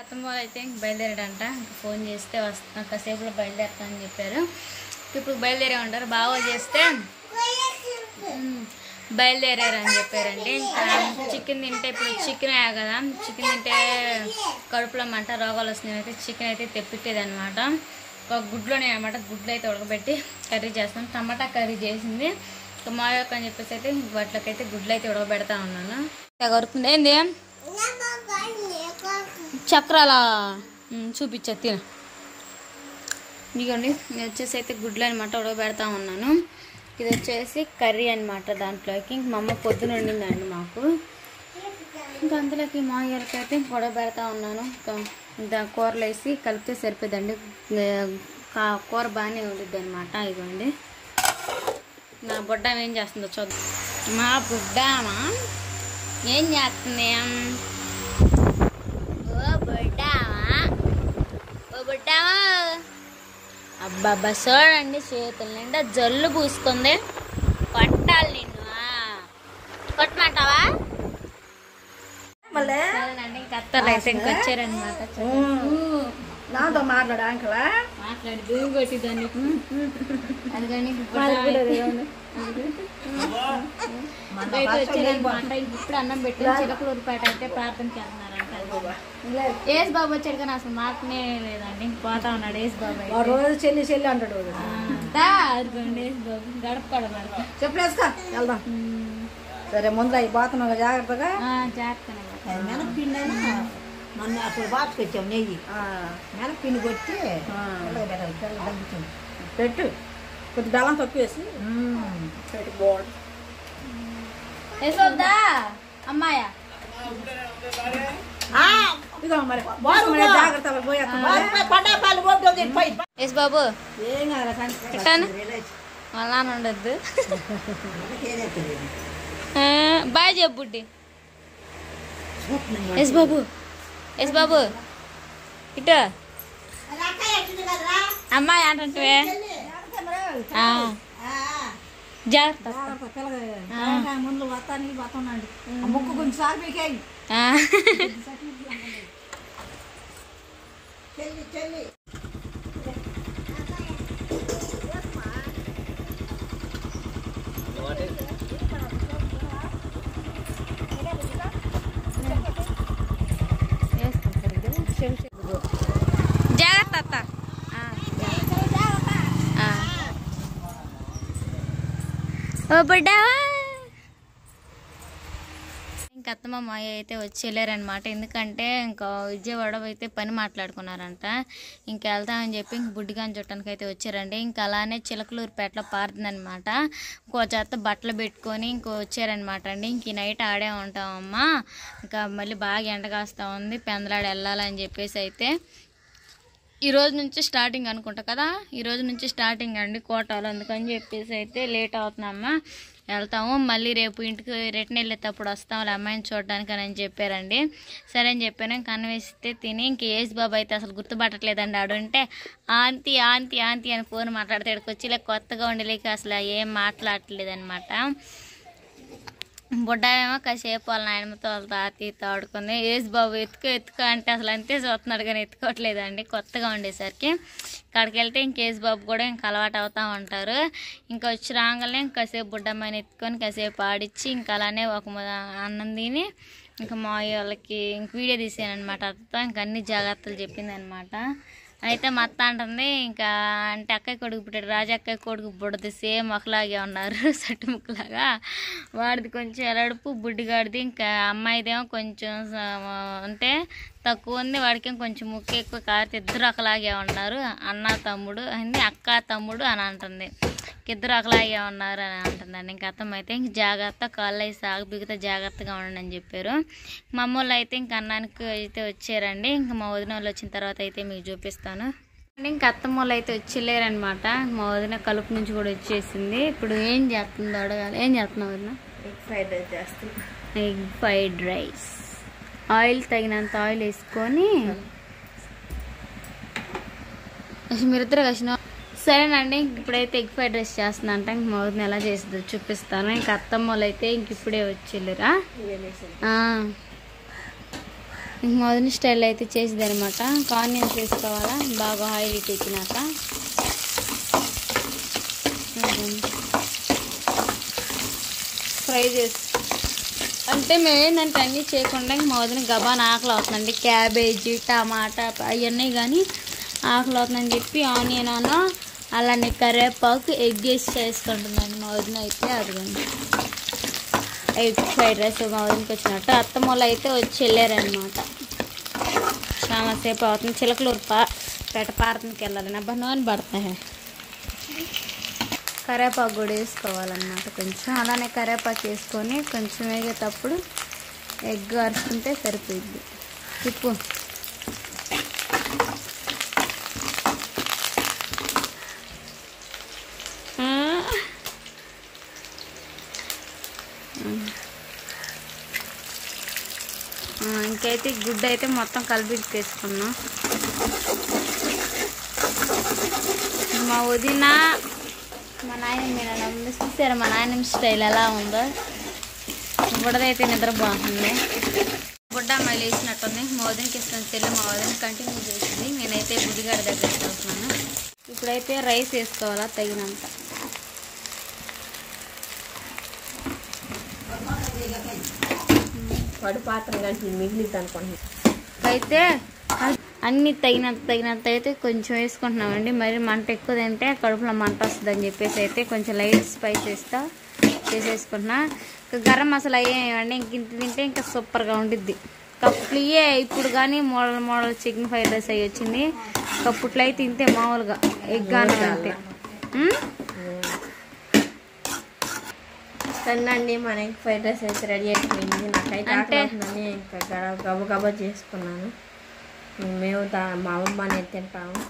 అత్తమ్మ అయితే బయలుదేరాడంట. ఫోన్ చేస్తే వస్తున్నా కాసేపులో బయలుదేరుతానని చెప్పారు. ఇప్పుడు బయలుదేరే ఉంటారు. బాగా చేస్తే బయలుదేరారని చెప్పారండి. ఇంకా చికెన్ తింటే ఇప్పుడు చికెన్ కదా, చికెన్ తింటే కడుపులో మంట రోగాలు వస్తున్నాయి. అయితే చికెన్ అయితే తెప్పిట్టేది అనమాట. ఒక గుడ్లోనే అనమాట. గుడ్లు అయితే ఉడకబెట్టి కర్రీ చేస్తాను. టమాటా కర్రీ చేసింది. మా యొక్క అని చెప్పేసి అయితే వాటిలోకైతే గుడ్లు అయితే ఉడకబెడతా ఉన్నాను. కొరుకుంది ఏంది చక్రాల చూపించా తిన. ఇదిగోండి ఇది వచ్చేసి అయితే గుడ్లు అనమాట ఉడకబెడతా ఉన్నాను. ఇది వచ్చేసి కర్రీ అనమాట. దాంట్లోకి ఇంక మా అమ్మ పొద్దున వండిందండి మాకు. ఇంకా అందులోకి మా ఇళ్ళకైతే ఉడకబెడతా ఉన్నాను. ఇంకా కూరలు వేసి కలిపితే సరిపోద్దండి. కూర బాగానే ఉండిద్ది అనమాట. ఇదిగోండి నా బుడ్డ ఏం చేస్తుందో చూద్దాం. మా బుడ్డామా ఏం చేస్తుంది? అబ్బాబ్బా చూడండి, చేతుల నిండా జల్లు పూసుకుంది. కొట్టాలి నిన్ను. కొట్టమంటావా? సరేనండి ఇంక అత్తలు అయితే ఇంకొచ్చారనమాట. నాతో మాట్లాడు మాట్లాడి దూరం కొట్టిద్దాన్ని. అది కానీ వచ్చారనమాట. ఇప్పుడు అన్నం పెట్టి చిలకలూరుపేట అయితే ప్రార్థనకి వెళ్తున్నారంట. ఏసు బాబు వచ్చాడు కానీ అసలు మాటనే లేదండి. ఇంక పోతా ఉన్నాడు ఏసు బాబు. రోజు చెల్లి చెల్లి అంటాడు. అదిగోండి ఏసు బాబు గడపకూడదు. చెప్పలేసుకా వెళ్దాం. సరే ముందు అవి పోతున్నావు జాగ్రత్తగా. జాగ్రత్త మినపిండి మొన్న అప్పుడు బాచుకొచ్చాము నెయ్యి. మినపిండి కొట్టి పెట్టు. కొద్ది బెల్లం తక్కువ వేసి పెట్టు. బాగుంది. వేసుకోద్దా అమ్మాయా? ఇదో మరి జాగ్రత్త ఎస్ బాబు ఏం పెట్టాను వాళ్ళ నాన్న ఉండద్దు. బాయ్ చెప్పుడ్డి. ఎస్ బాబు ఎస్ బాబు ఇటు అమ్మాయి అంటుంటే జాగ్రత్త. ముందు వస్తానికి పోతున్నాండి. ముక్కు కొంచెం సాగు మీకేయి. జాగ్రత్త అత్త. ఓ బిడ్డావా. ఇంక అత్తమ్మ మాయ అయితే వచ్చి వెళ్ళారనమాట. ఎందుకంటే ఇంకా విజయవాడ అయితే పని మాట్లాడుకున్నారంట. ఇంకా వెళ్తామని చెప్పి ఇంక బుడ్డిగాని చుట్టానికి అయితే వచ్చారండి. ఇంకా అలానే చిలకలూరుపేటలో పారుతుందనమాట. ఇంకో చేత బట్టలు పెట్టుకొని ఇంకో వచ్చారనమాట అండి. ఇంక ఈ నైట్ ఆడే ఉంటామమ్మా. ఇంకా మళ్ళీ బాగా ఎండ కాస్తా ఉంది. పెందలాడు వెళ్ళాలని చెప్పేసి అయితే ఈ రోజు నుంచి స్టార్టింగ్ అనుకుంటా కదా. ఈ రోజు నుంచి స్టార్టింగ్ అండి కోటాలు. అందుకని చెప్పేసి అయితే లేట్ అవుతున్నామ్మా. వెళ్తాము మళ్ళీ రేపు ఇంటికి రిటర్న్ వెళ్ళేటప్పుడు వస్తాం అమ్మాయిని చూడడానికి అని చెప్పారండి. సరే అని చెప్పాను. ఇంక అన్వేషిస్తే తిని ఇంక ఏజ్ బాబు అయితే అసలు గుర్తుపట్టట్లేదండి. ఆడుంటే ఆంటీ ఆంటీ ఆంటీ అని ఫోన్ మాట్లాడితే వచ్చి ఇలా కొత్తగా ఉండలేక అసలు ఏం మాట్లాడట్లేదు అనమాట. బుడ్డాయేమో కాసేపు వాళ్ళ నాయనమ్మతో వాళ్ళ తాతయ్యతో ఆడుకుంది. ఏజ్ బాబు ఎత్తుకో అంటే అసలు అంతే చూస్తున్నాడు కానీ ఎత్తుకోవట్లేదండి కొత్తగా ఉండేసరికి. అక్కడికి వెళ్తే ఇంక ఏజ్ బాబు కూడా ఇంక అలవాటు అవుతూ ఉంటారు. ఇంకా వచ్చి రాగానే కాసేపు బుడ్డమ్మని ఎత్తుకొని కాసేపు ఆడిచ్చి ఇంకా అలానే ఒక అన్నం తిని ఇంకా మా వాళ్ళకి ఇంక వీడియో తీసానమాట. అత్తతో ఇంక అన్ని జాగ్రత్తలు చెప్పిందనమాట. అయితే మా అత్త అంటుంది ఇంకా అంటే అక్కయ్య కొడుకు పుట్టాడు. రాజు అక్కయ్య కొడుకు పుట్టదు సేమ్ ఒకలాగే ఉన్నారు సట్టు ముక్కులాగా. వాడిది కొంచెం ఎలడుపు బుడ్డిగాడిది. ఇంకా అమ్మాయిదేమో కొంచెం అంటే తక్కువ ఉంది. వాడికి కొంచెం ముక్కు ఎక్కువ కారితే ఇద్దరు ఒకలాగే ఉన్నారు. అన్న తమ్ముడు అని అక్క తమ్ముడు అని అంటుంది. ఇద్దరు ఒకలాగే ఉన్నారు అని అంటుందండి. ఇంక అత్తమ్మ అయితే ఇంక జాగ్రత్త కాళ్ళు అవి సాగు బిగితే జాగ్రత్తగా ఉండండి అని చెప్పారు. మా అమ్మ వాళ్ళు అయితే ఇంక అన్నానికి అయితే వచ్చారండి. ఇంకా మా వదిన వాళ్ళు వచ్చిన తర్వాత అయితే మీకు చూపిస్తాను. ఇంక అత్తమ్మ వాళ్ళు అయితే వచ్చేళ్ళారనమాట. మా వదిన కలుపు నుంచి కూడా వచ్చేసింది. ఇప్పుడు ఏం చేస్తుందో అడగాలి. ఏం చేస్తున్నావు వదిన? ఎగ్ ఫ్రైడ్ రైస్ చేస్తుంది. ఎగ్ ఫ్రైడ్ రైస్ ఆయిల్ తగినంత ఆయిల్ వేసుకొని మీరిద్దరు కలిసిన. సరేనండి ఇప్పుడైతే ఎగ్ ఫ్రైడ్ రైస్ చేస్తుందంట. ఇంక మా వదిన ఎలా చేస్తుందో చూపిస్తాను. ఇంక అత్తమ్మ వాళ్ళు అయితే ఇంక ఇప్పుడే వచ్చి వెళ్ళరా. మొదటి స్టైల్ అయితే చేసేది అనమాట. ఆనియన్స్ వేసుకోవాలా బాగా ఆయిల్ ఎక్కినాక. ఫ్రై చేసి అంటే మేము ఏంటంటే అన్నీ చేయకుండా మా వదిన గబాన్ ఆకలి అవుతుందండి. క్యాబేజీ టమాటా అవన్నీ కానీ ఆకలి అవుతుందని చెప్పి ఆనియన్ అన్న అలానే కరివేపాకు ఎగ్ వేసి చేసుకుంటుందండి మా వదిన అయితే. అది కానీ ఎగ్ ఫ్రైడ్ రైస్ మా వదినకి వచ్చినట్టు. అత్తమ్మ వాళ్ళు అయితే వచ్చి వెళ్ళారనమాట. చాలా సేపు అవుతుంది. చిలకలూరు పేట పారతంకి వెళ్ళాలి. నా నూనె పడతాయి. కరివేపాకు కూడా వేసుకోవాలన్నమాట కొంచెం. అలానే కరివేపాకు వేసుకొని కొంచెం వేగేటప్పుడు ఎగ్ అరుచుకుంటే సరిపోయింది. తిప్పు. ఇంకైతే గుడ్డ అయితే మొత్తం కలిపి వేసుకున్నాం. మా వదిన మా నాయనమ్మ చూసారా మా నాయనమ్మ స్టైల్ ఎలా ఉందో. బుడ్డదైతే నిద్ర బాగుంది. బుడ్డ అమ్మాయిలు వేసినట్టుంది. మా వదినకి ఇష్టం చెల్లి మా వదిన కంటిన్యూ చేసింది. నేనైతే బుద్ధిగాడి దగ్గరికి వెళ్తున్నాను. ఇప్పుడైతే రైస్ వేసుకోవాలా తగినంత. పడు పాత్ర కలిసి మిగిలిద్ది అనుకోండి. అయితే అన్నీ తగినంత అయితే కొంచెం వేసుకుంటున్నామండి. మరి మంట ఎక్కువ తింటే కడుపులో మంట వస్తుంది అని చెప్పేసి అయితే కొంచెం లైట్ స్పైస్ చేసేసుకుంటున్నా. ఇంకా గరం మసాలా అయ్యేవండి. ఇంక ఇంత తింటే ఇంకా సూపర్గా ఉండిద్ది. కప్పులు ఇప్పుడు కానీ మోడల్ చికెన్ ఫ్రైడ్ రైస్ అయ్యి వచ్చింది. కప్పుట్లో అయితే తింటే మామూలుగా ఎగ్ అన్నం అంటే సన్నండి. మన ఎగ్ ఫ్రైడ్ రైస్ అయితే రెడీ అయిపోయింది. నాకైతే ఆకలి ఇంకా గబగబా చేసుకున్నాను. మేము మా అమ్మ అనేది తింటాము.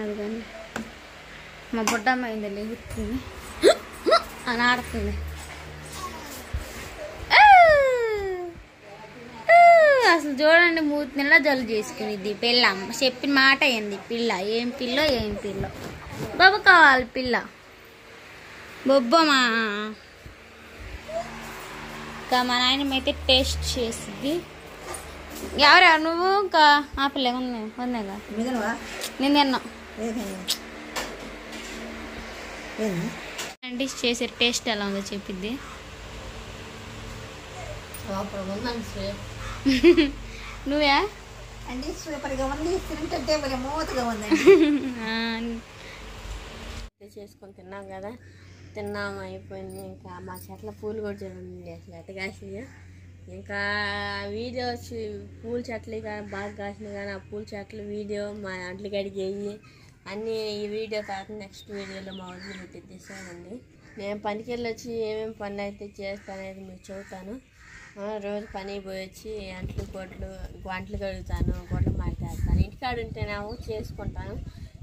అదిగండి మా బుడ్డమ్మ అయింది లేగుతుంది అని ఆడుతుంది. అసలు చూడండి మూతి నెల జలు చేసుకునిద్ది పిల్ల. చెప్పిన మాట అయింది పిల్ల. ఏం పిల్లో బాబు కావాలి పిల్ల బొబ్బమా. ఇంకా మా నాయనమ్మ అయితే టేస్ట్ చేసింది. ఎవరా నువ్వు? ఇంకా ఆ పిల్ల ఉందేగా నేను తిన్నా. డిష్ చేసే టేస్ట్ ఎలా ఉందో చెప్పిద్ది. నువ్వే అండి సూపర్గా ఉంది. తింటుంటే మూతగా ఉందండి. చేసుకొని తిన్నాం కదా. తిన్నాము అయిపోయింది. ఇంకా మా చెట్ల పూలు కూడా చూడండి అసలు ఎట్ట కాసినాయో. ఇంకా వీడియోస్ పూల చెట్లు కానీ బాగా కాసినాయి కానీ ఆ పూల చెట్లు వీడియో మా అంట్లు కడిగేవి అన్నీ ఈ వీడియో తర్వాత నెక్స్ట్ వీడియోలో మా వదిలి పెట్టిద్దేశానండి. నేను పనికి వెళ్ళి వచ్చి ఏమేమి పనులు అయితే చేస్తాననేది మీకు చెబుతాను. రోజు పనికి పోయి వచ్చి గంటలు కడుగుతాను, గొడ్లు మాట్లాడతాను. ఇంటికాడ ఉంటేనేమో చేసుకుంటాను.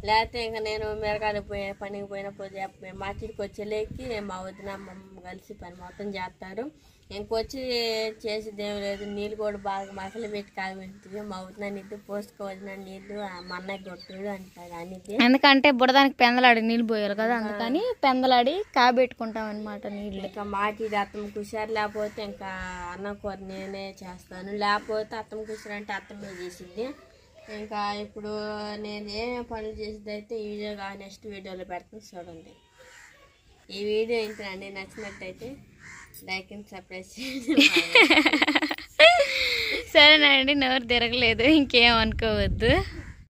లేకపోతే ఇంకా నేను మిరగాడు పనికి పోయినప్పుడు మార్కెట్కి వచ్చేలేకి మా వదిన అమ్మమ్మ కలిసి పని మొత్తం చేస్తారు. ఇంకొచ్చి చేసేది ఏం లేదు. నీళ్ళు కూడా బాగా మసాలా పెట్టి కాగబెడుతుంది. మా వదిన నీళ్ళు పోసుకోవద్దు నీళ్ళు మా అన్నయ్య కొట్టుడు అంటారు అన్నిది. ఎందుకంటే బుడదానికి పెందలాడి నీళ్ళు పోయారు కదా, అందుకని పెందలాడి కాబెట్టుకుంటాం అనమాట నీళ్ళు. ఇంకా మాటి అత్తమ్మ కుషారు లేకపోతే ఇంకా అన్నం కూర నేనే చేస్తాను. లేకపోతే అత్తమ్మ కుషారు అంటే అత్తమ్మే చేసింది. ఇంకా ఇప్పుడు నేను ఏమేమి పనులు చేసేది అయితే ఈ వీడియో నెక్స్ట్ వీడియోలో పెడతాను చూడండి. ఈ వీడియో ఏంటండి నచ్చినట్టయితే లైక్ అండ్ సబ్స్క్రైబ్ చేయండి. సరేనండి, నోరు తిరగలేదు, ఇంకేం అనుకోవద్దు.